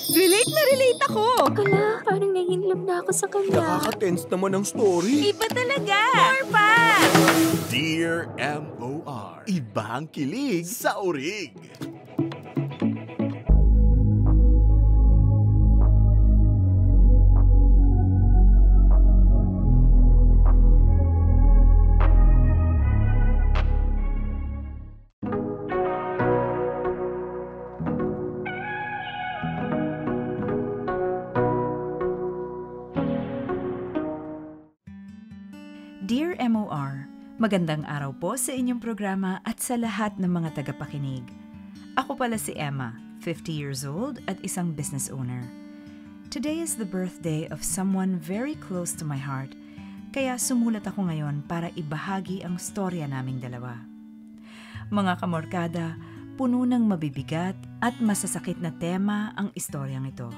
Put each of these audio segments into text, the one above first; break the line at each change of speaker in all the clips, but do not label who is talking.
Relate na relate ako!
Kala, parang nai-inlove na ako sa kanya.
Nakaka-tense naman ang story.
Iba talaga! More pa!
Dear M.O.R. Iba ang kilig sa urig.
Dear MOR, magandang araw po sa inyong programa at sa lahat ng mga tagapakinig. Ako pala si Emma, 50 years old at isang business owner. Today is the birthday of someone very close to my heart, kaya sumulat ako ngayon para ibahagi ang storya naming dalawa. Mga kamorkada, puno ng mabibigat at masasakit na tema ang istoryang ito.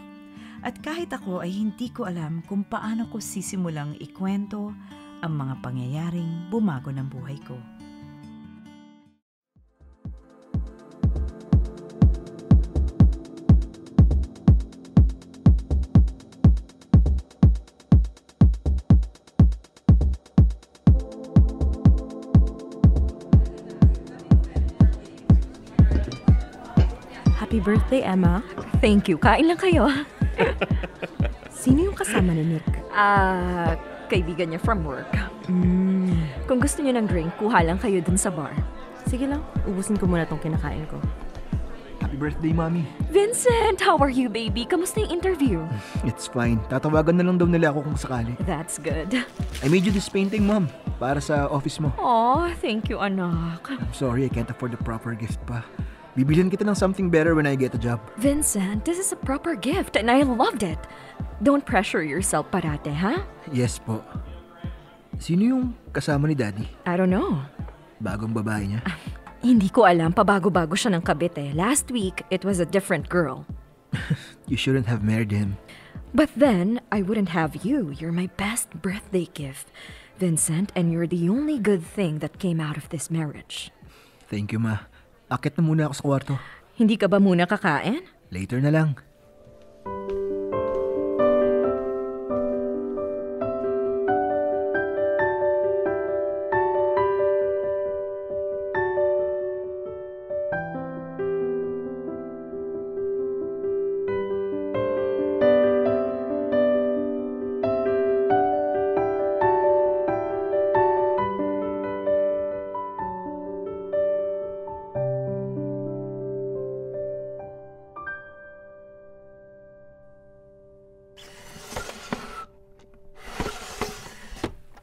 At kahit ako ay hindi ko alam kung paano ko sisimulang ikwento ang mga pangyayaring bumago ng buhay ko.
Happy birthday, Emma. Thank you. Kain lang kayo. Sino yung kasama ni Nick?
Kaibigan niya from work. Kung gusto niyo ng drink, kuha lang kayo dun sa bar.
Sige lang, ubusin ko muna tong kinakain ko.
Happy birthday, Mommy.
Vincent, how are you, baby? Kamusta yung interview?
It's fine. Tatawagan na lang daw nila ako kung sakali.
That's good.
I made you this painting, Mom. Para sa office mo.
Oh, thank you, anak.
I'm sorry, I can't afford the proper gift pa. Bibilhan kita ng something better when I get a job.
Vincent, this is a proper gift and I loved it. Don't pressure yourself parate, ha?
Yes po. Sino yung kasama ni Daddy?
I don't know.
Bagong babae niya?
Hindi ko alam, pabago-bago siya ng kabit eh. Last week, it was a different girl.
You shouldn't have married him.
But then, I wouldn't have you. You're my best birthday gift, Vincent, and you're the only good thing that came out of this marriage.
Thank you, Ma. Akit na muna ako sa kwarto.
Hindi ka ba muna kakain?
Later na lang.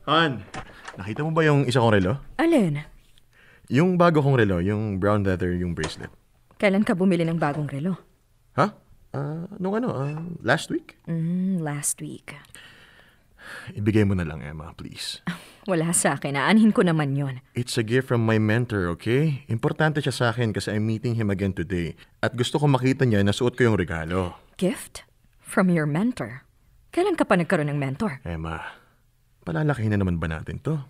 Han, nakita mo ba yung isa kong relo?
Alin?
Yung bago kong relo, yung brown leather, yung bracelet.
Kailan ka bumili ng bagong relo?
Ha? Last week?
Last week.
Ibigay mo na lang, Emma, please.
Wala sa akin. Aanhin ko naman yon.
It's a gift from my mentor, okay? Importante siya sa akin kasi I'm meeting him again today. At gusto ko makita niya na suot ko yung regalo.
Gift? From your mentor? Kailan ka pa nagkaroon ng mentor?
Emma, palalakihin na naman ba natin to?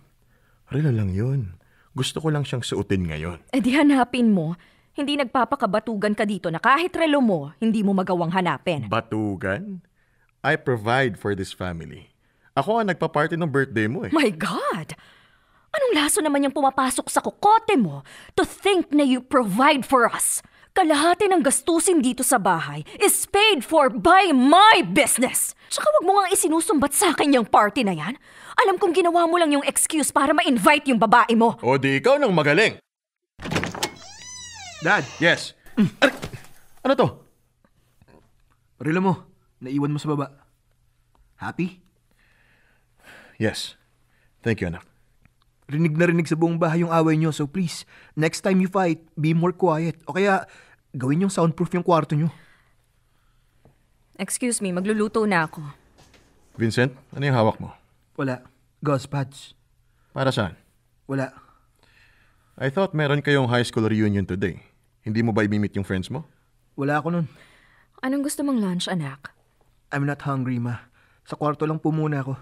Relo lang yun. Gusto ko lang siyang suotin ngayon.
Eh di hanapin mo. Hindi nagpapakabatugan ka dito na kahit relo mo, hindi mo magawang hanapin.
Batugan? I provide for this family. Ako ang nagpa-party ng birthday mo eh.
My God! Anong laso naman yung pumapasok sa kokote mo to think na you provide for us? Kalahati ng gastusin dito sa bahay is paid for by my business. Tsaka wag mo nga isinusumbat sa akin yung party na yan. Alam kong ginawa mo lang yung excuse para ma-invite yung babae mo.
O di ikaw nang magaling.
Dad!
Yes. Ano to?
Relo mo. Naiwan mo sa baba. Happy?
Yes. Thank you, anak.
Rinig na rinig sa buong bahay yung away nyo, so please, next time you fight, be more quiet. O kaya, gawin yung soundproof yung kwarto nyo.
Excuse me, magluluto na ako.
Vincent, ano yung hawak mo?
Wala. Gauze pads.
Para saan?
Wala.
I thought meron kayong high school reunion today. Hindi mo ba i-meet yung friends mo?
Wala ako nun.
Anong gusto mong lunch, anak?
I'm not hungry, Ma. Sa kwarto lang po muna ako.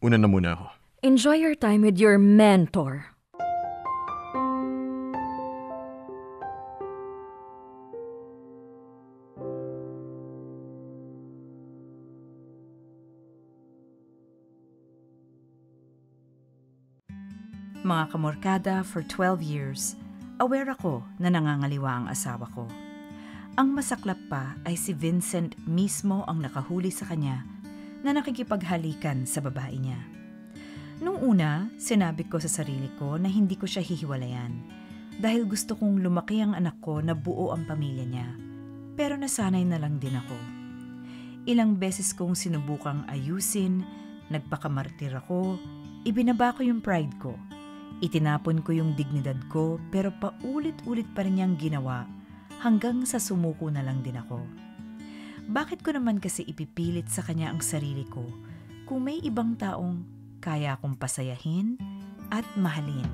Una na muna ako.
Enjoy your time with your mentor.
Mga kamorkada for 12 years, aware ako na nangangaliwa ang asawa ko. Ang masaklap pa ay si Vincent mismo ang nakahuli sa kanya na nakikipaghalikan sa babae niya. Nung una, sinabi ko sa sarili ko na hindi ko siya hihiwalayan dahil gusto kong lumaki ang anak ko na buo ang pamilya niya. Pero nasanay na lang din ako. Ilang beses kong sinubukang ayusin, nagpakamartir ako, ibinaba ko yung pride ko. Itinapon ko yung dignidad ko pero paulit-ulit pa rin niyang ginawa hanggang sa sumuko na lang din ako. Bakit ko naman kasi ipipilit sa kanya ang sarili ko kung may ibang taong kaya akong pasayahin at mahalin?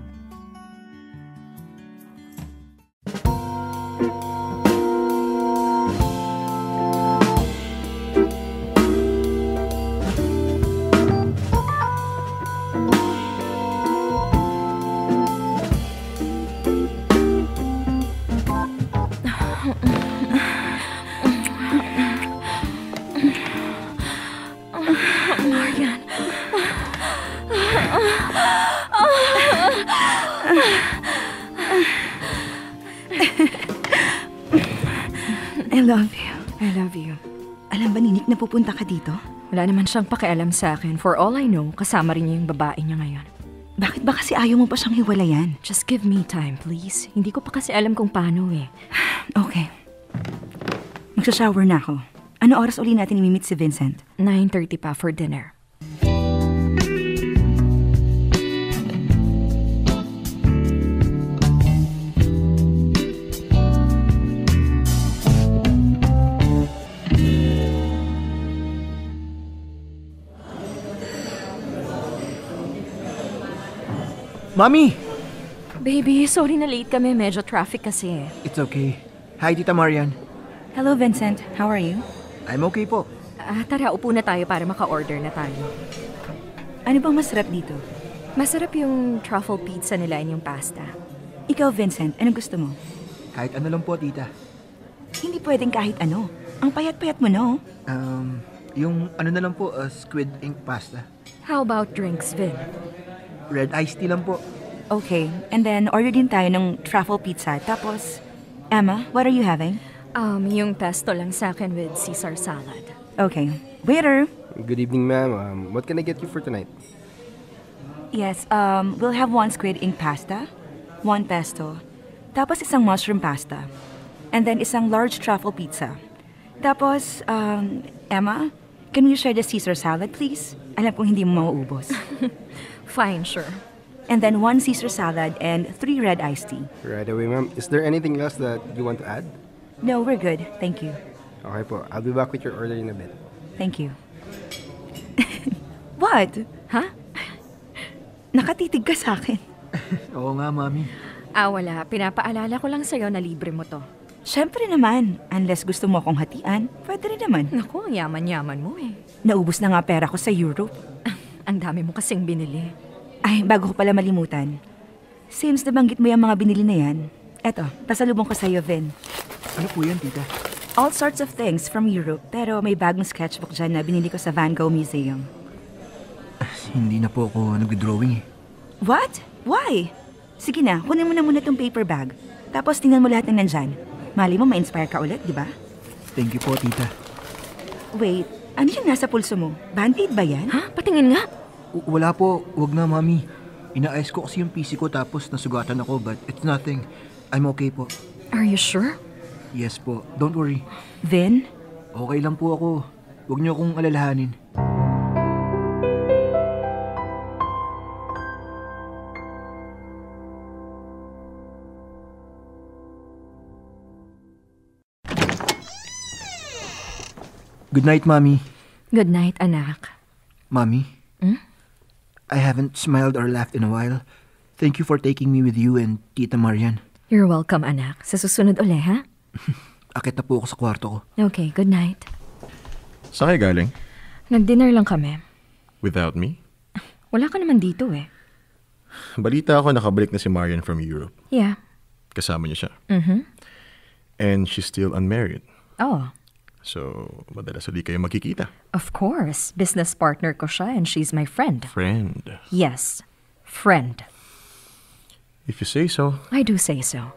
Marian.
I love you. I love you. Alam ba ni Nick na pupunta ka dito?
Wala naman siyang pakialam sa akin. For all I know, kasama rin niya yung babae niya ngayon.
Bakit ba kasi ayaw mo pa siyang hiwalayan?
Just give me time, please. Hindi ko pa kasi alam kung paano eh.
Okay. Magsha-shower na ako. Ano oras uli natin i-meet si Vincent?
9:30 pa for dinner.
Mami!
Baby, sorry na late kami. Medyo traffic kasi eh.
It's okay. Hi, Tita Marian.
Hello, Vincent. How are you?
I'm okay po.
Tara, upo na tayo para maka-order na tayo.
Ano bang masarap dito?
Masarap yung truffle pizza nila and yung pasta.
Ikaw, Vincent, anong gusto mo?
Kahit ano lang po, Tita.
Hindi pwedeng kahit ano. Ang payat-payat mo, no?
Yung ano na lang po, squid ink pasta.
How about drinks, Vin?
Red iced tea lang po.
Okay. And then, order din tayo ng truffle pizza. Tapos, Emma, what are you having?
Yung pesto lang sa akin with Caesar salad.
Okay. Waiter!
Good evening, ma'am. What can I get you for tonight?
Yes, we'll have 1 squid ink pasta, 1 pesto, tapos isang mushroom pasta, and then isang large truffle pizza. Tapos, Emma, can you share the Caesar salad, please? Alam kong hindi mo mauubos.
Fine, sure.
And then 1 Caesar salad and 3 red iced tea.
Right away, ma'am. Is there anything else that you want to add?
No, we're good. Thank you.
Okay po. I'll be back with your order in a bit.
Thank you. What?
Ha?
Nakatitig ka sa akin.
Oo nga, Mami.
Wala. Pinapaalala ko lang sa'yo na libre mo to.
Siyempre naman. Unless gusto mo akong hatian, pwede rin naman.
Naku, ang yaman-yaman mo eh.
Naubos na nga pera ko sa Europe.
Ang dami mo kasing binili.
Ay, bago ko pala malimutan. Since nabanggit mo yung mga binili na yan, eto, pasalubong ko sa'yo, Vin.
Ano po yan, Tita?
All sorts of things from Europe, pero may bagong sketchbook dyan na binili ko sa Van Gogh Museum.
Hindi na po ako nag-drawing eh.
What? Why? Sige na, kunin mo na muna tong paper bag. Tapos tingnan mo lahat ng nandyan. Mali mo, ma-inspire ka ulit, di ba?
Thank you po, Tita.
Wait, ano yung nasa pulso mo? Band-aid ba yan?
Ha? Patingin nga.
Wala po, wag na, Mami. Inaayos ko kasi yung PC ko tapos nasugatan ako but it's nothing. I'm okay po.
Are you sure?
Yes po, don't worry.
Vin?
Okay lang po ako. Huwag niyo akong alalahanin. Good night, Mommy.
Good night, anak.
Mommy? I haven't smiled or laughed in a while. Thank you for taking me with you and Tita Marian.
You're welcome, anak. Sa susunod uli, ha?
Akit na po ako sa kwarto ko.
Okay, good night.
Saan kayo galing?
Nag-dinner lang kami.
Without me?
Wala ka naman dito eh.
Balita ako nakabalik na si Marian from Europe.
Yeah.
Kasama niya siya.
Mm-hmm.
And she's still unmarried.
Oh,
So, madalas ulit kayo magkikita.
of course. Business partner ko siya and she's my friend.
Friend.
Yes, friend.
If you say so.
I do say so.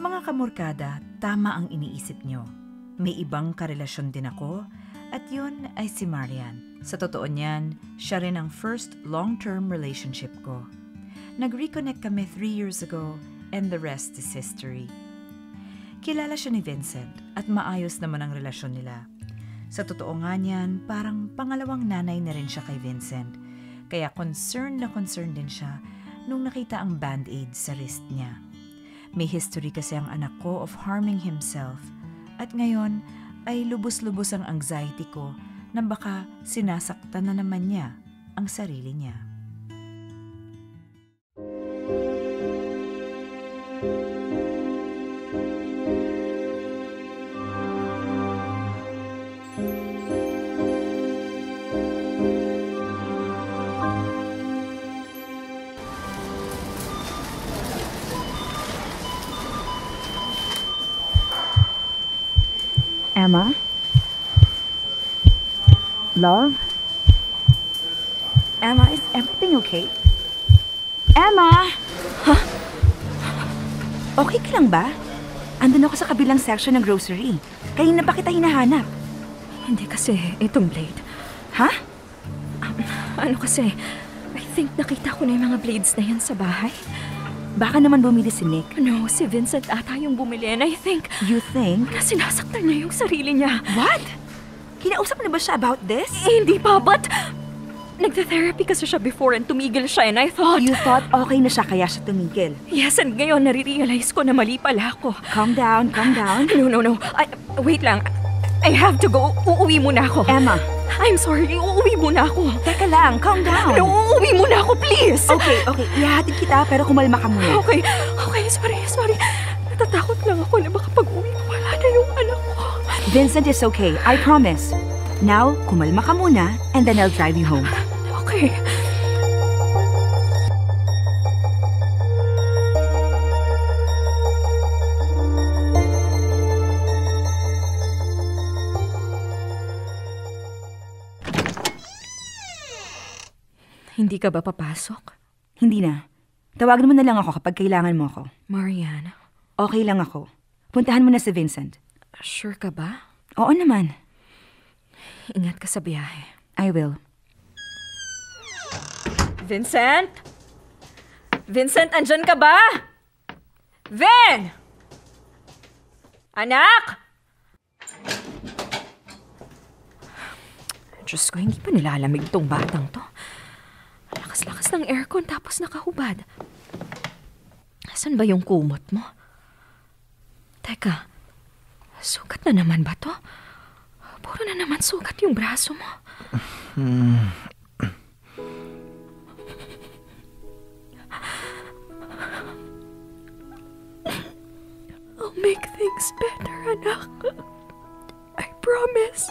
Mga kamorkada, tama ang iniisip nyo. May ibang karelasyon din ako at yun ay si Marian. Sa totoo niyan, siya rin ang first long-term relationship ko. Nag-reconnect kami 3 years ago and the rest is history. Kilala siya ni Vincent at maayos naman ang relasyon nila. Sa totoo nga niyan, parang pangalawang nanay na rin siya kay Vincent. Kaya concerned din siya nung nakita ang band-aid sa wrist niya. May history kasi ang anak ko of harming himself at ngayon ay lubos-lubos ang anxiety ko na baka sinasaktan na naman niya ang sarili niya.
Emma? Love? Emma, is everything okay? Emma! Huh? Okay ka lang ba? Andun ako sa kabilang section ng grocery. Kanina pa kita hinahanap.
Hindi kasi itong blade.
Ha?
Ano kasi, I think nakita ko na yung mga blades na yan sa bahay.
Baka naman bumili si Nick.
No, si Vincent ata yung bumili and I think
You think?
na sinasaktan niya yung sarili niya.
What? Kinausap na ba siya about this?
Hindi pa, but nagte-therapy kasi siya before and tumigil siya and I thought...
You thought okay na siya kaya siya tumigil.
Yes, and ngayon nare-realize ko na mali pala ako.
Calm down, calm down.
No. Wait lang. I have to go. Uuwi muna ako.
Emma.
I'm sorry. Uuwi muna ako.
Teka lang, calm down.
No, uuwi muna ako, please.
Okay. Ihahatid kita pero kumalma ka muna.
Okay. Sorry. Natatakot lang ako na baka pag-uwi ko wala na yung anak ko.
Vincent is okay, I promise. Now, kumalma ka muna and then I'll drive you home.
Okay. Hindi ka ba papasok?
Hindi na. Tawagan mo na lang ako kapag kailangan mo ako.
Mariana,
Okay lang ako. Puntahan mo na si Vincent.
sure ka ba?
Oo naman.
Ingat ka sa biyahe.
I will.
Vincent? Vincent, andyan ka ba? Vin! Anak! Diyos ko, hindi pa nilalamig tong batang to. Lakas-lakas ng aircon tapos nakahubad. Asan ba yung kumot mo? Teka, sugat na naman ba to? Puro na naman sugat yung braso mo. I'll make things better, anak. I promise.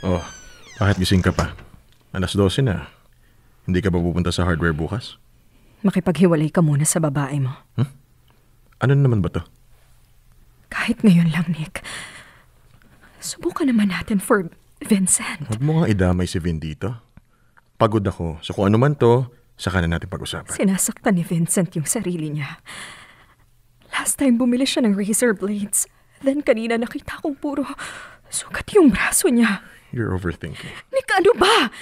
Oh, bakit gising ka pa? 12:00 na. Hindi ka ba pupunta sa hardware bukas?
Makipaghiwalay ka muna sa babae mo.
Ano naman ba to?
Kahit ngayon lang, Nick. Subukan naman natin for Vincent.
Huwag mo nga idamay si Vin dito. Pagod ako. So kung ano man to, saka na natin pag-usapan.
Sinasaktan ni Vincent yung sarili niya. Last time bumili siya ng razor blades. Then kanina nakita kong puro sugat yung braso niya.
You're overthinking.
Nick, ano ba?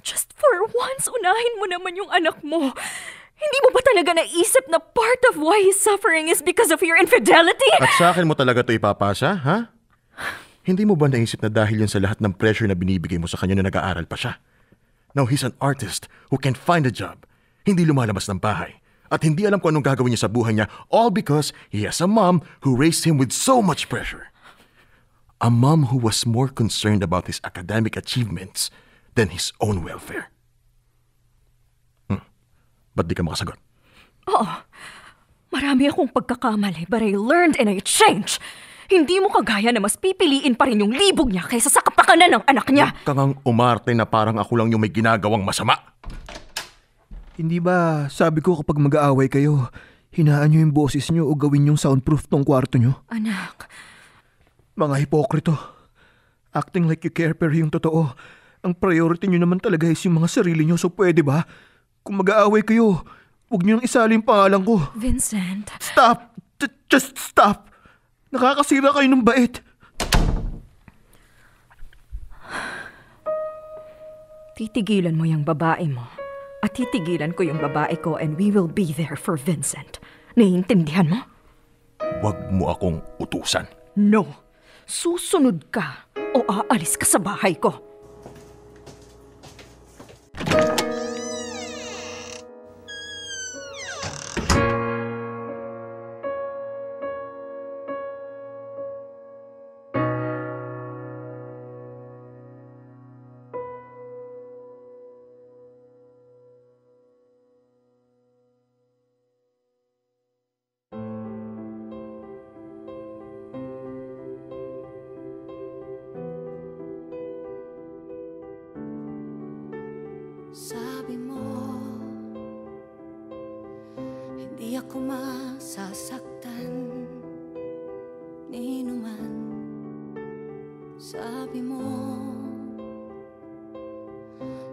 Just for once, unahin mo naman yung anak mo. Hindi mo ba talaga naisip na part of why he's suffering is because of your infidelity?
At sa akin mo talaga to ipapasa, ha? Hindi mo ba naisip na dahil yun sa lahat ng pressure na binibigay mo sa kanya na nag-aaral pa siya? Now he's an artist who can't find a job. Hindi lumalabas ng bahay. At hindi alam kung anong gagawin niya sa buhay niya, all because he has a mom who raised him with so much pressure. A mom who was more concerned about his academic achievements than his own welfare. Ba't di ka makasagot?
Marami akong pagkakamali, but I learned and I changed. Hindi mo kagaya na mas pipiliin pa rin yung libog niya kaysa sa kapakanan ng anak niya.
Huwag kang umarte na parang ako lang yung may ginagawang masama.
Hindi ba sabi ko kapag mag-aaway kayo, hinaan nyo yung boses nyo o gawin yung soundproof tong kwarto nyo?
Anak,
Mga hipokrito. Acting like you care pero yung totoo, ang priority nyo naman talaga is yung mga sarili nyo, so pwede ba? Kung mag-aaway kayo, huwag nyo nang isali yung pangalan ko.
Vincent.
Stop! Just stop! Nakakasira kayo ng bait.
Titigilan mo yung babae mo. At titigilan ko yung babae ko and we will be there for Vincent. Naiintindihan mo?
Huwag mo akong utusan.
No. Susunod ka o aalis ka sa bahay ko.
Sabi mo, hindi ako masasaktan ni numan. Sabi mo,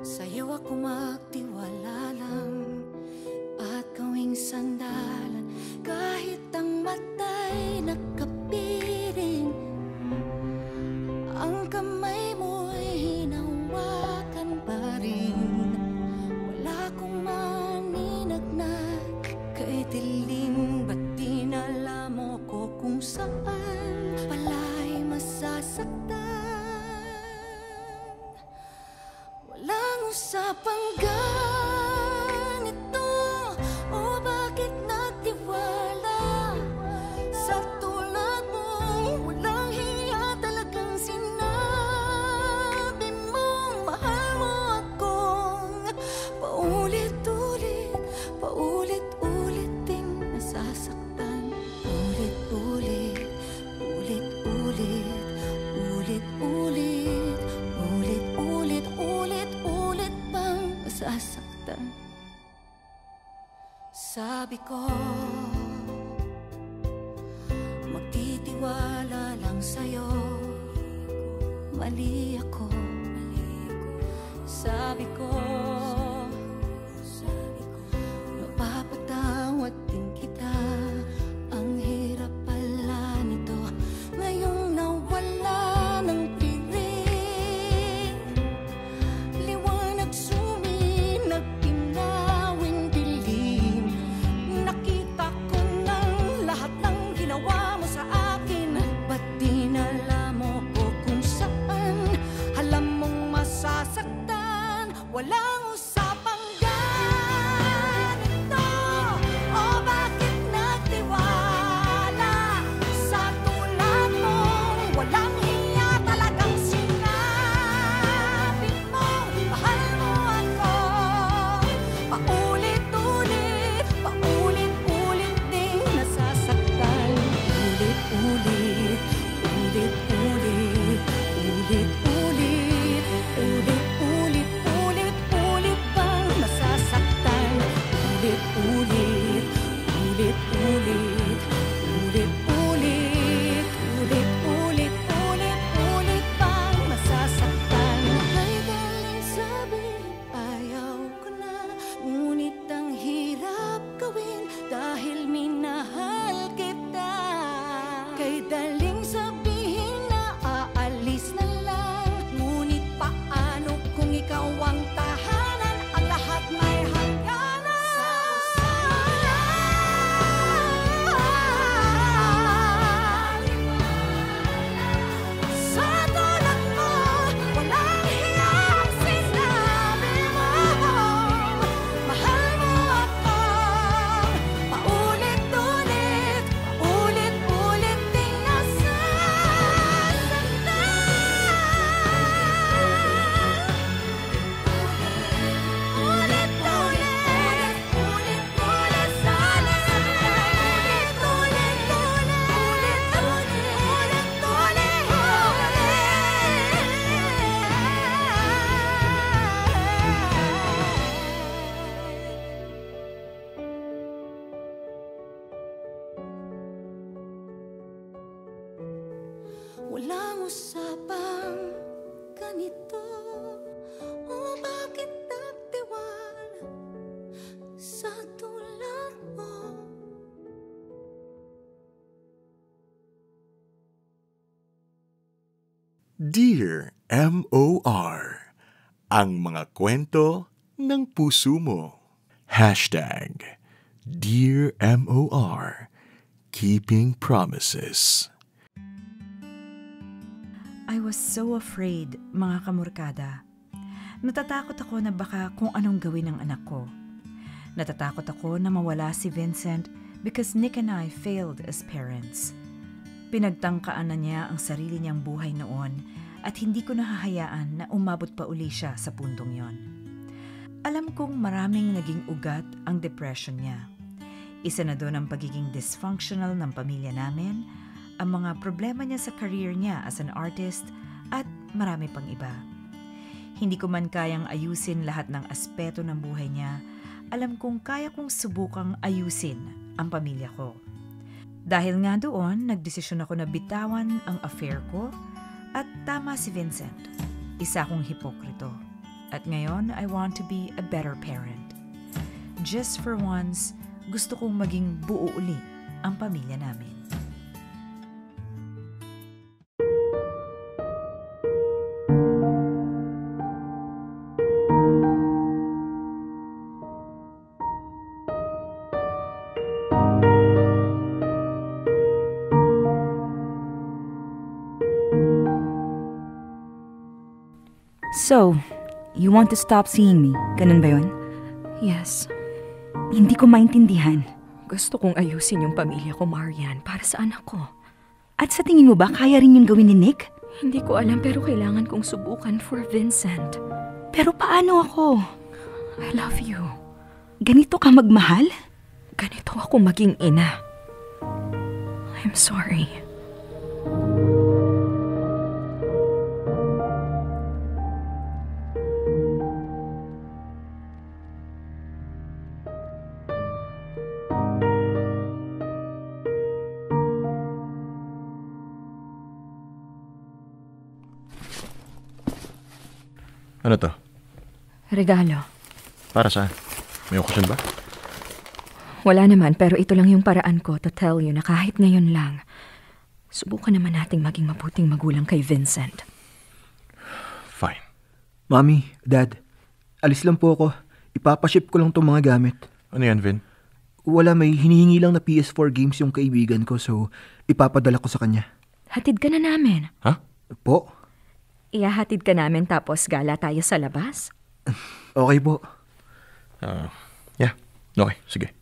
sa'yo ako magtiwala lang at gawing sandalan kahit ang mata'y nakapiring. Ang kamay mo'y hinawakan pa rin. Wala akong maninagnan kay dilim. Ba't dinala mo ko kung saan pala'y masasaktan? Walang usapang ganito. O bakit nagtiwala sa tulad mo? Walang hiya talagang sinabi mong mahal mo akong paulit-ulit, paulit-ulit ding nasasaktan. Ulit-ulit, ulit-ulit, ulit-ulit, ulit-ulit, ulit-ulit bang nasasaktan? Sabi ko, magtitiwala lang sa'yo. Mali ako. Sabi ko, mapapatawad din kita. Ang hirap pala nito ngayong nawala ng piling. Liwanag suminag, pinawing dilim. Nakita ko ng lahat ng ginawa mo sa akin. Ba't dinala mo ko kung saan alam mong masasaktan? Walang usapang ganito. O bakit nagtiwala sa tulad mo? Walang hiya talagang sinabi mo mahal mo ako. Paulit-ulit, paulit-ulit ding nasasaktan. Ulit-ulit, ulit-ulit, ulit-ulit, ulit-ulit, ulit-ulit bang nasasaktan? Ulit-ulit, ulit-ulit, ulit-ulit, ulit-ulit, ulit-ulit bang nasasaktan? Ay galing sabihin ayaw ko na, ngunit ang hirap gawin dahil minahal kita. Kay daling sabihin na aalis na lang, usapang ganito? O bakit nagtiwala sa tulad mo?
Dear M.O.R. Ang mga kwento ng puso mo. #Dear M.O.R. Keeping Promises.
I was so afraid, mga kamurkada. Natatakot ako na baka kung anong gawin ng anak ko. Natatakot ako na mawala si Vincent because Nick and I failed as parents. Pinagtangkaan na niya ang sarili niyang buhay noon at hindi ko nahahayaan na umabot pa uli siya sa puntong yon. Alam kong maraming naging ugat ang depression niya. Isa na doon ang pagiging dysfunctional ng pamilya namin, ang mga problema niya sa career niya as an artist, at marami pang iba. Hindi ko man kayang ayusin lahat ng aspeto ng buhay niya, alam kong kaya kong subukang ayusin ang pamilya ko. Dahil nga doon, nagdesisyon ako na bitawan ang affair ko at tama si Vincent. Isa akong hipokrito. At ngayon, I want to be a better parent. Just for once, gusto kong maging buo uli ang pamilya namin.
So, you want to stop seeing me? Ganun ba yun?
Yes.
Hindi ko maintindihan.
Gusto kong ayusin yung pamilya ko, Marian, para sa anak ko.
At sa tingin mo ba, kaya rin yung gawin ni Nick?
Hindi ko alam pero kailangan kong subukan for Vincent.
Pero paano ako?
I love you.
Ganito ka magmahal?
Ganito ako maging ina. I'm sorry.
Ano to?
Regalo.
Para saan? May okasyon ba?
Wala naman pero ito lang yung paraan ko to tell you na kahit ngayon lang, subukan naman nating maging mabuting magulang kay Vincent.
Fine.
Mommy, Dad, alis lang po ako. Ipapaship ko lang itong mga gamit.
Ano yan, Vin?
Wala, may hinihingi lang na PS4 games yung kaibigan ko, so ipapadala ko sa kanya.
Hatid ka na namin.
Ha?
Po?
Ihahatid ka namin tapos gala tayo sa labas?
Okay po.
Yeah. Okay, sige.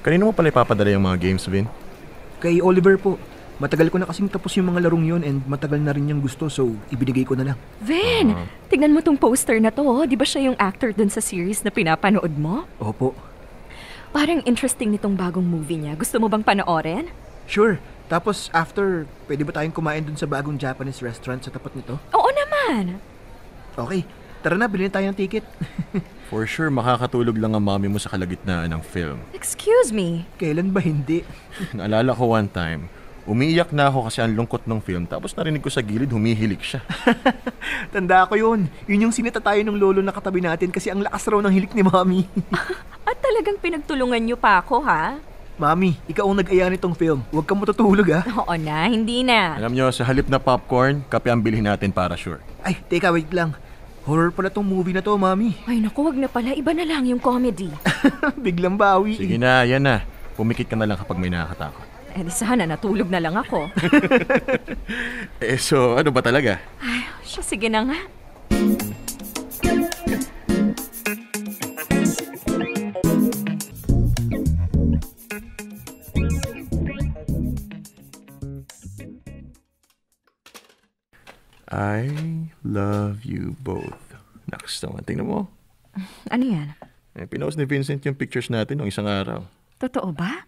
Kanino mo pala ipapadala yung mga games, Vin?
Kay Oliver po. Matagal ko na kasing tapos yung mga larong yon and matagal na rin niyang gusto, so ibinigay ko na lang.
Vin, tignan mo tong poster na to. Di ba siya yung actor dun sa series na pinapanood mo?
Opo.
Parang interesting nitong bagong movie niya. Gusto mo bang panoorin?
Sure. Tapos after, pwede ba tayong kumain dun sa bagong Japanese restaurant sa tapat nito?
Oo naman.
Okay. Tara na, bilhin tayo ng ticket.
For sure, makakatulog lang ang mami mo sa kalagitnaan ng film.
Excuse me.
Kailan ba hindi?
Naalala ko one time, umiiyak na ako kasi ang lungkot ng film tapos narinig ko sa gilid humihilik siya.
Tanda ko yun. Yun yung sinita tayo ng lolo na katabi natin kasi ang lakas raw ng hilik ni Mami.
At talagang pinagtulungan niyo pa ako, ha?
Mami, ikaw ang nag-aya nitong film. Huwag kang matutulog, ha?
Oo na, hindi na.
Alam nyo, sa halip na popcorn, kape ang bilhin natin para sure.
Ay, teka, wait lang. Horror pala tong movie na to, Mami.
Ay naku, wag na pala. Iba na lang yung comedy.
Biglang bawi.
Sige na, yan na. Pumikit ka na lang kapag may nakakatakot.
Eh di sana natulog na lang ako.
So ano ba talaga?
Ay, siya, sige na nga.
you both. Naks naman, tingnan mo.
Ano yan?
Pinost ni Vincent yung pictures natin nung isang araw.
Totoo ba?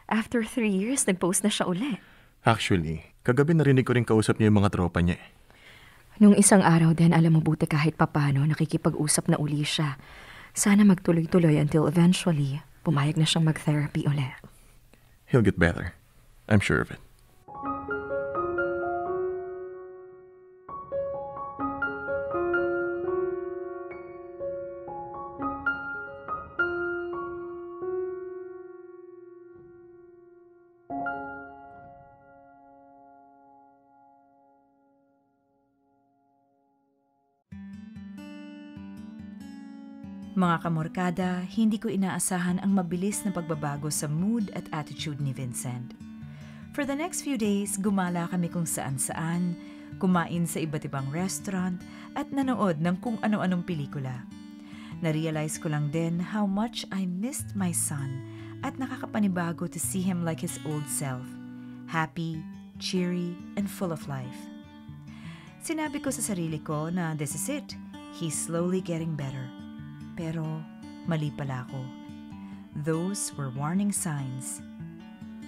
After 3 years, nag-post na siya uli.
Actually, kagabi narinig ko rin kausap niya yung mga tropa niya.
Nung isang araw din, alam mo buti kahit papano, nakikipag-usap na uli siya. Sana magtuloy-tuloy until eventually, pumayag na siyang mag-therapy uli.
He'll get better. I'm sure of it.
Mga kamorkada, hindi ko inaasahan ang mabilis na pagbabago sa mood at attitude ni Vincent. For the next few days, gumala kami kung saan-saan, kumain sa iba't ibang restaurant, at nanood ng kung ano-anong pelikula. Narealize ko lang din how much I missed my son at nakakapanibago to see him like his old self, happy, cheery, and full of life. Sinabi ko sa sarili ko na this is it, he's slowly getting better. Pero mali pala ako. Those were warning signs,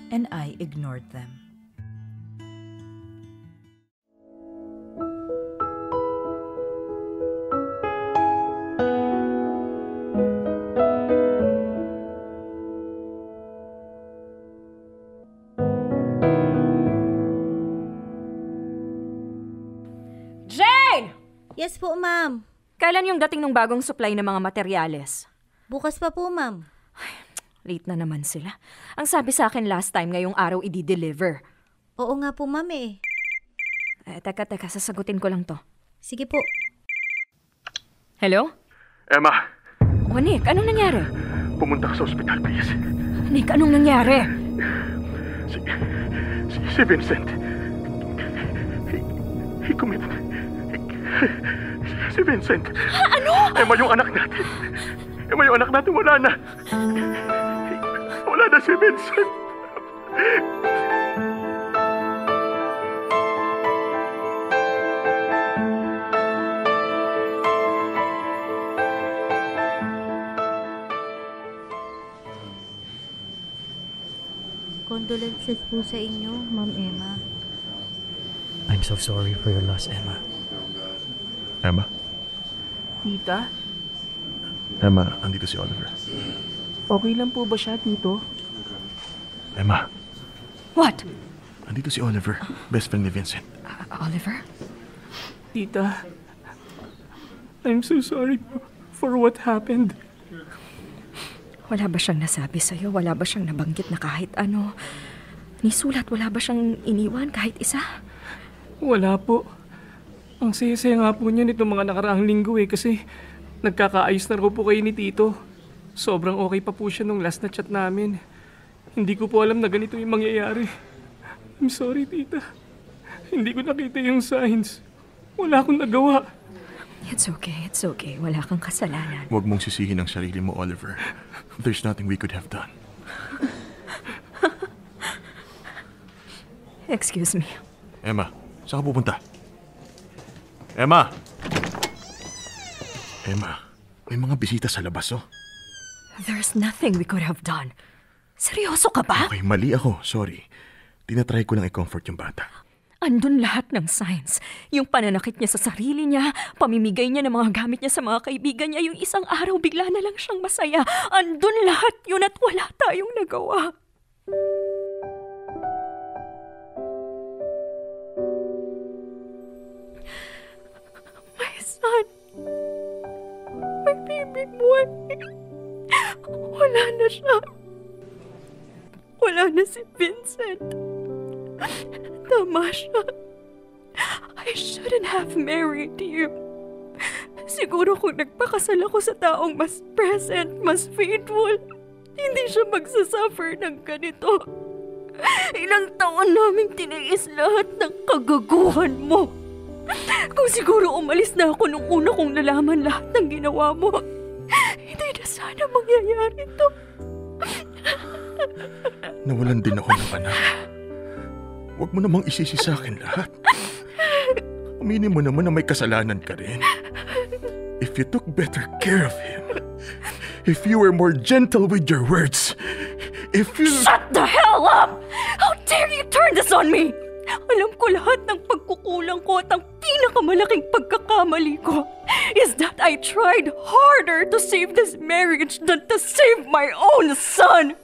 and I ignored them.
Jane!
Yes po, ma'am.
Kailan yung dating ng bagong supply ng mga materyales?
Bukas pa po, ma'am.
Late na naman sila. Ang sabi sa akin last time, ngayong araw i-deliver.
Oo nga po, ma'am eh.
Teka, sasagutin ko lang to.
Sige po.
Hello?
Emma,
O Nick, anong nangyari?
pumunta ka sa ospital, please.
Nick, anong nangyari?
Si Vincent. He committed. Si Vincent.
Ano?
Emma, yung anak natin. Emma, yung anak natin wala na. Wala na si Vincent.
Condolences po sa inyo, Ma'am Emma.
I'm so sorry for your loss, Emma.
Emma?
Tita,
Emma, andito si Oliver.
okay lang po ba siya, Tito?
Emma,
What?
andito si Oliver, best friend ni Vincent.
Oliver?
Tita, I'm so sorry for what happened.
Wala ba siyang nasabi sa'yo? Wala ba siyang nabanggit na kahit ano? Nisulat, wala ba siyang iniwan kahit isa?
Wala po. Ang saya-saya nga po niya nitong mga nakaraang linggo kasi nagkakaayos na raw po kayo ni Tito. Sobrang okay pa po siya nung last na chat namin. Hindi ko po alam na ganito yung mangyayari. I'm sorry, Tita. Hindi ko nakita yung signs. Wala akong nagawa.
It's okay. Wala kang kasalanan.
Huwag mong sisihin ang sarili mo, Oliver. There's nothing we could have done.
Excuse me.
Emma, saan ka pupunta? Emma! Emma, may mga bisita sa labas, oh.
There's nothing we could have done. Seryoso ka ba?
Okay, mali ako. Sorry. Tinatry ko lang i-comfort yung bata.
Andun lahat ng signs. Yung pananakit niya sa sarili niya, pamimigay niya ng mga gamit niya sa mga kaibigan niya, yung isang araw bigla na lang siyang masaya. Andun lahat yun at wala tayong nagawa. My son, my baby boy, wala na siya. Wala na si Vincent. Tama siya. I shouldn't have married you. Siguro kung nagpakasal ako sa taong mas present, mas faithful, hindi siya magsasuffer ng ganito. Ilang taon naming tiniis lahat ng kagaguhan mo. Kung siguro umalis na ako nung una kong nalaman lahat ng ginawa mo, hindi na sana mangyayari to.
Nawalan din ako ng anak. Huwag mo namang isisi sa akin lahat. Aminin mo naman na may kasalanan ka rin. If you took better care of him, if you were more gentle with your words, if you...
Shut the hell up! How dare you turn this on me? Alam ko lahat ng pagkukulang ko at ang pinakamalaking pagkakamali ko is that I tried harder to save this marriage than to save my own son.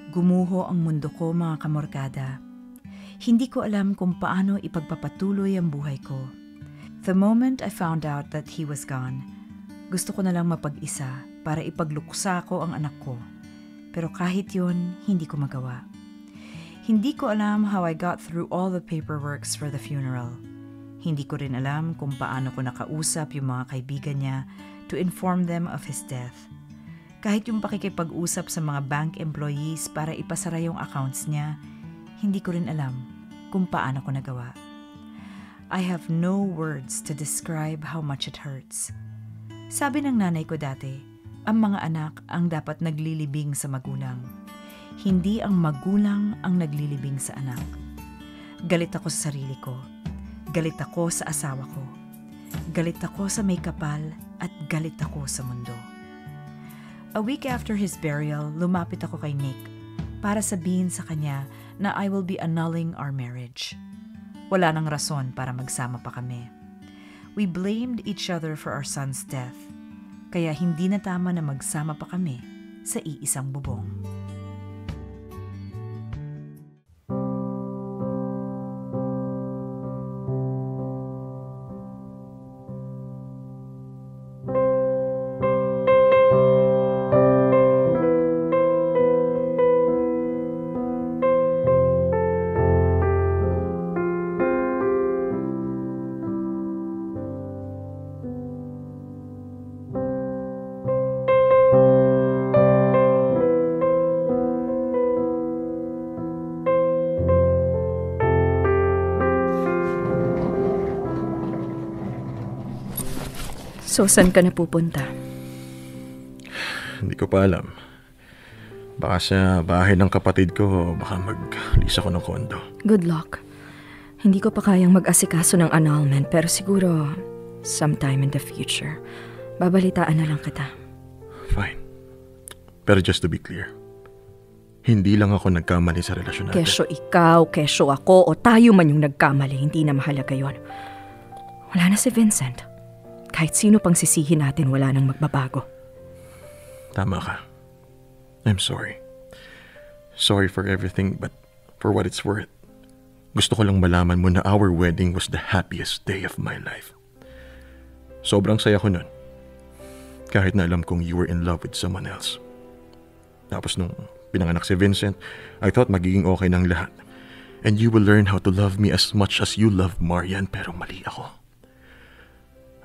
Gumuho ang mundo ko, mga kamorkada. Hindi ko alam kung paano ipagpapatuloy ang buhay ko. The moment I found out that he was gone, gusto ko na lang mapag-isa para ipagluksa ko ang anak ko. Pero kahit yun, hindi ko magawa. Hindi ko alam how I got through all the paperworks for the funeral. Hindi ko rin alam kung paano ko nakausap yung mga kaibigan niya to inform them of his death. Kahit yung pakikipag-usap sa mga bank employees para ipasara yung accounts niya, hindi ko rin alam kung paano ko nagawa. I have no words to describe how much it hurts. Sabi ng nanay ko dati, ang mga anak ang dapat naglilibing sa magulang. Hindi ang magulang ang naglilibing sa anak. Galit ako sa sarili ko. Galit ako sa asawa ko. Galit ako sa may kapal at galit ako sa mundo. A week after his burial, lumapit ako kay Nick para sabihin sa kanya na I will be annulling our marriage. Wala nang rason para magsama pa kami. We blamed each other for our son's death, kaya hindi na tama na magsama pa kami sa iisang bubong.
So, saan ka na pupunta?
Hindi ko pa alam. Baka sa bahay ng kapatid ko, baka mag-lease ako ng kondo.
Good luck. Hindi ko pa kayang mag-asikaso ng annulment, pero siguro sometime in the future, babalitaan na lang kita.
Fine. Pero just to be clear, hindi lang ako nagkamali sa relasyon natin.
Kesyo ikaw, kesyo ako, o tayo man yung nagkamali, hindi na mahalaga yon. Wala na si Vincent. Kahit sino pang sisihin natin, wala nang magbabago.
Tama ka. I'm sorry. Sorry for everything, but for what it's worth, gusto ko lang malaman mo na our wedding was the happiest day of my life. Sobrang saya ko nun. Kahit na alam kong you were in love with someone else. Tapos nung pinanganak si Vincent, I thought magiging okay ng lahat. And you will learn how to love me as much as you love Marian, pero mali ako.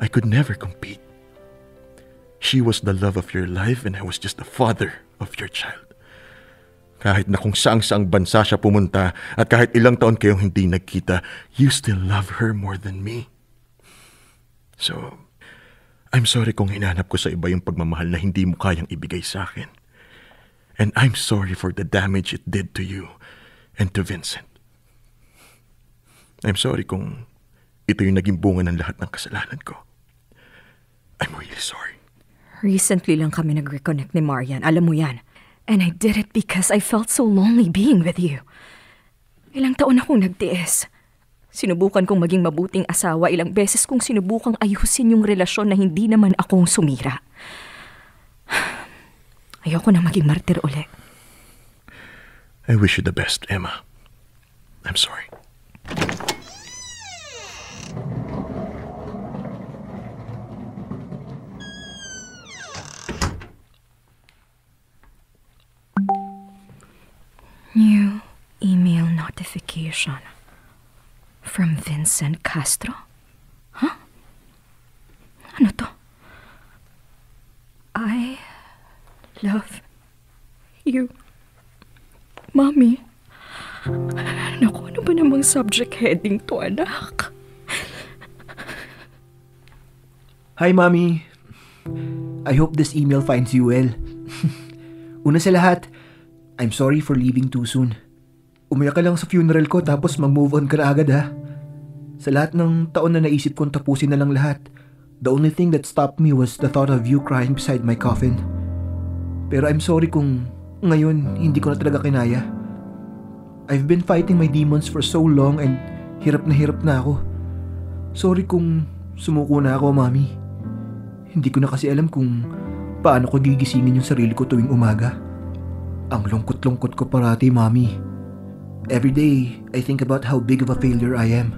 I could never compete. She was the love of your life and I was just the father of your child. Kahit na kung saang-saang bansa siya pumunta at kahit ilang taon kayong hindi nagkita, you still love her more than me. So, I'm sorry kung hinanap ko sa iba yung pagmamahal na hindi mo kayang ibigay sa akin. And I'm sorry for the damage it did to you and to Vincent. I'm sorry kung ito yung naging bunga ng lahat ng kasalanan ko. I'm really sorry.
Recently lang kami nag-reconnect ni Marian, alam mo yan. And I did it because I felt so lonely being with you. Ilang taon akong nagtiis. Sinubukan kong maging mabuting asawa, ilang beses kong sinubukang ayusin yung relasyon na hindi naman akong sumira. Ayoko na maging martir ulit.
I wish you the best, Emma. I'm sorry.
notification from Vincent Castro? Huh? Ano to? I love you, Mommy. Naku, ano ba namang subject heading to, anak?
Hi, Mommy. I hope this email finds you well. Una sa lahat, I'm sorry for leaving too soon. Umiyak ka lang sa funeral ko tapos mag-move on ka na agad, ha? Sa lahat ng taon na naisip kong tapusin na lang lahat, the only thing that stopped me was the thought of you crying beside my coffin. Pero I'm sorry kung ngayon hindi ko na talaga kinaya. I've been fighting my demons for so long and hirap na ako. Sorry kung sumuko na ako, Mommy. Hindi ko na kasi alam kung paano ko gigisingin yung sarili ko tuwing umaga. Ang lungkot-lungkot ko parati, Mommy. Every day, I think about how big of a failure I am.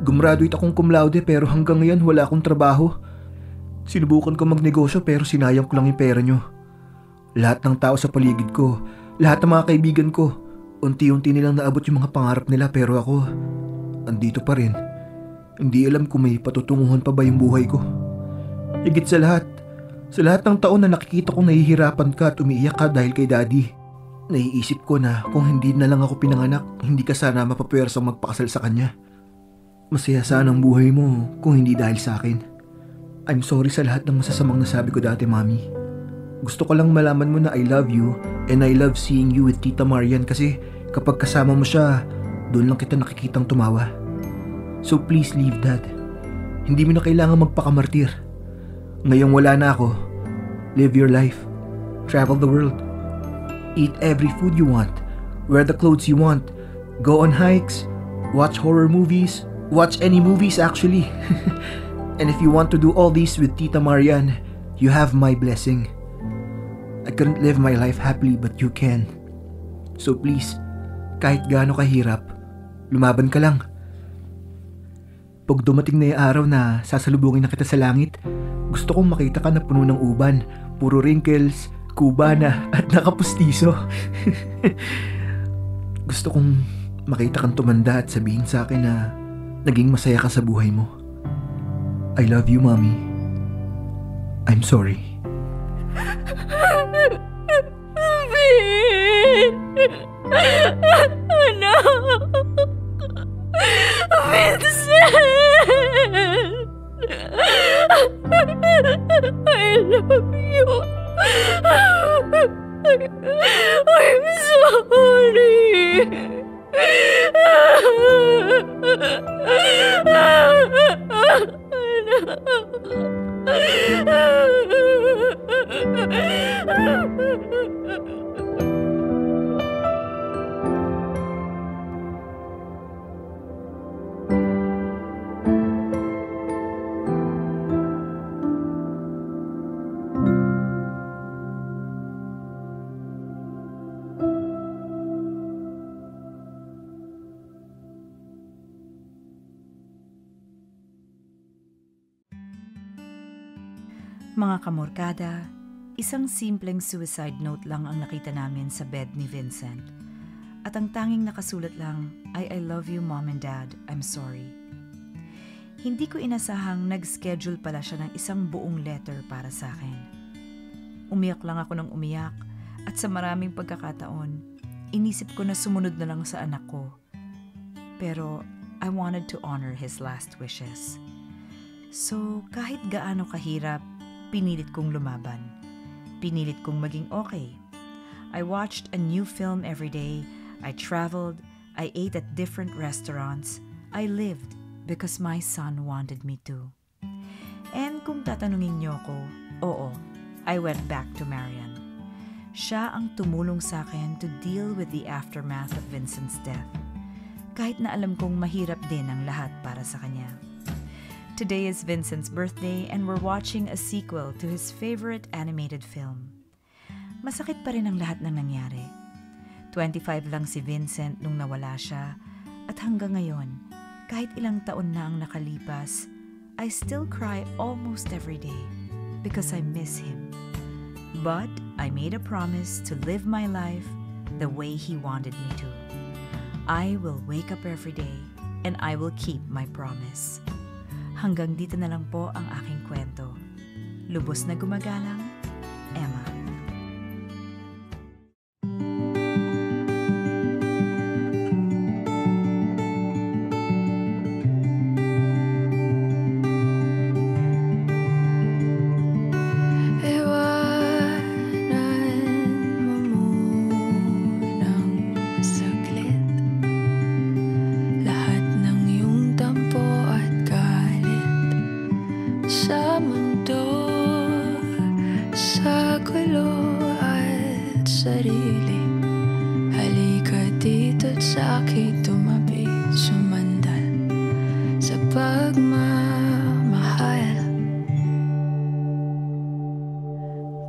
Gumraduate akong cum laude pero hanggang ngayon wala akong trabaho. Sinubukan ko magnegosyo pero sinayang ko lang yung pera nyo. Lahat ng tao sa paligid ko, lahat ng mga kaibigan ko, unti-unti nilang naabot yung mga pangarap nila pero ako, andito pa rin. Hindi alam kung may patutunguhan pa ba yung buhay ko. Higit sa lahat ng taon na nakikita kong nahihirapan ka at umiiyak ka dahil kay Daddy, naiisip ko na kung hindi na lang ako pinanganak, hindi ka sana mapapwersang magpakasal sa kanya. Masaya sana ang buhay mo kung hindi dahil sa akin. I'm sorry sa lahat ng masasamang nasabi ko dati, Mommy. Gusto ko lang malaman mo na I love you and I love seeing you with Tita Marian kasi kapag kasama mo siya, doon lang kita nakikitang tumawa. So please leave, Dad. Hindi mo na kailangan magpakamartir. Ngayong wala na ako, live your life. Travel the world. Eat every food you want. Wear the clothes you want. Go on hikes. Watch horror movies. Watch any movies actually. And if you want to do all these with Tita Marian, you have my blessing. I couldn't live my life happily but you can. So please, kahit gaano kahirap, lumaban ka lang. Pag dumating na yung araw na sasalubungin na kita sa langit, gusto kong makita ka na puno ng uban, puro wrinkles, kubana at nakapustiso. Gusto kong makita kang tumanda at sabihin sa akin na naging masaya ka sa buhay mo. I love you, Mommy. I'm sorry.
Anak! Vincent! I love you. I'm sorry.
Mga kamorkada, isang simpleng suicide note lang ang nakita namin sa bed ni Vincent. At ang tanging nakasulat lang ay I love you, Mom and Dad, I'm sorry. Hindi ko inasahang nag-schedule pala siya ng isang buong letter para sa akin. Umiyak lang ako ng umiyak at sa maraming pagkakataon, inisip ko na sumunod na lang sa anak ko. Pero I wanted to honor his last wishes. So kahit gaano kahirap, pinilit kong lumaban. Pinilit kong maging okay. I watched a new film every day. I traveled. I ate at different restaurants. I lived because my son wanted me to. And kung tatanungin niyo ko, oo, I went back to Marian. Siya ang tumulong sa akin to deal with the aftermath of Vincent's death. Kahit na alam kong mahirap din ang lahat para sa kanya. Today is Vincent's birthday and we're watching a sequel to his favorite animated film. Masakit pa rin ang lahat ng nangyari. 25 lang si Vincent nung nawala siya at hanggang ngayon, kahit ilang taon na ang nakalipas, I still cry almost every day because I miss him. But I made a promise to live my life the way he wanted me to. I will wake up every day and I will keep my promise. Hanggang dito na lang po ang aking kwento. Lubos na gumagalang, Emma.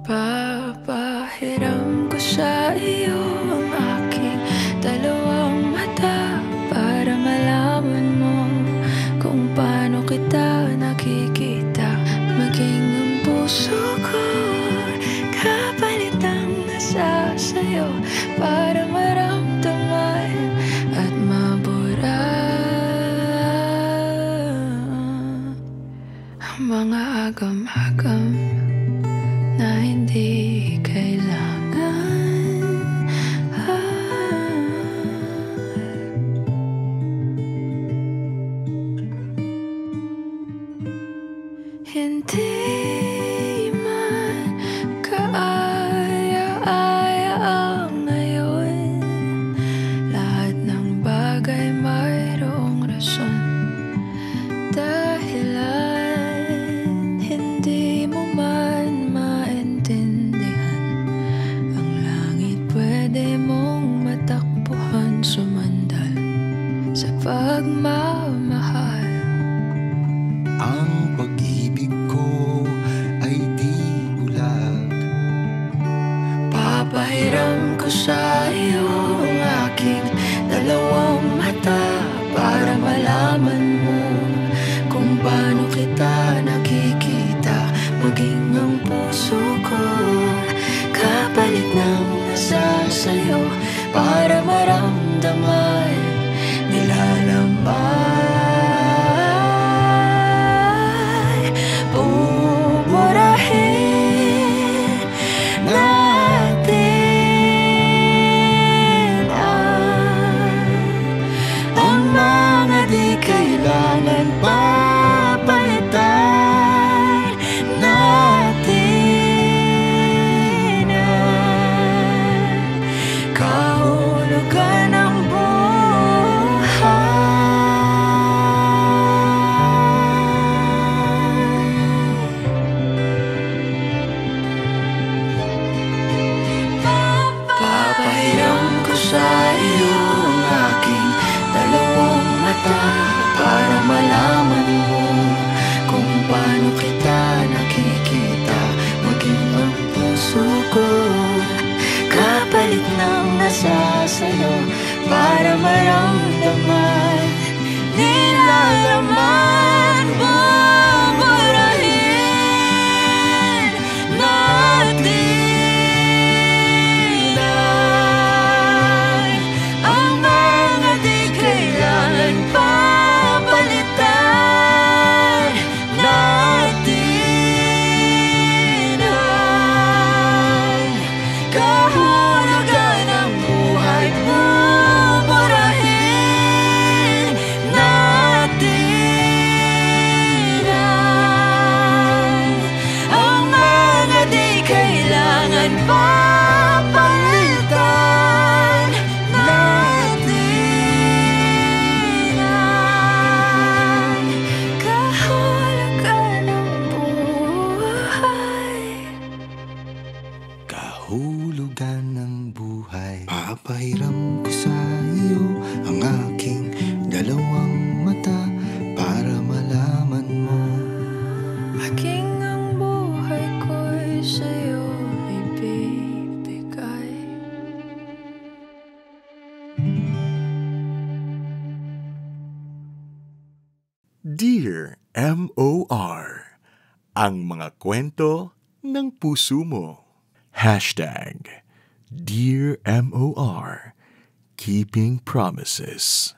Papahiram ko sa iyo ang aking dalawang mata para malaman mo kung paano kita nakikita. Maging ang puso ko kapalit ang nasa sa'yo para maramdaman at mabura ang mga agam-agam na hindi kailangan. Hindi man kaaya-aya ang ngayon. Lahat ng bagay mayroong rason. Dahilan hindi mo man maintindihan. Ang langit pwede mong matakbuhan, sumandal sa pagmamahal.
Ang pag-ibig ko ay di bulag.
Papahiram ko sa iyo ang aking dalawang mata para malaman mo kung paano kita nakikita. Maging ang puso ko kapalit ng nasa sa'yo para maramdaman nilalambay. Pupurahin natin ang mga di kailangan papalitan natin ang kahulugan ng papahiram ko sa iyo ang aking dalawang mata para malaman mo kung paano kita nakikita. Maging ang puso ko kapalit ng nasa sa'yo para maramdaman nilalaman. Buburahin natin ang mga di kailangan papalitan natin ang kahulugan ng buhay. Buburahin natin ang mga di kailangan papalitan natin ang kahulugan ng buhay.
Kahulugan ng buhay. Papahiram ko sa iyo ang aking dalawang mata para malaman mo.
Maging ang buhay ko'y sa'yo ibibigay.
Dear M.O.R. Ang mga kwento ng puso mo. Hashtag Dear M.O.R. keeping promises.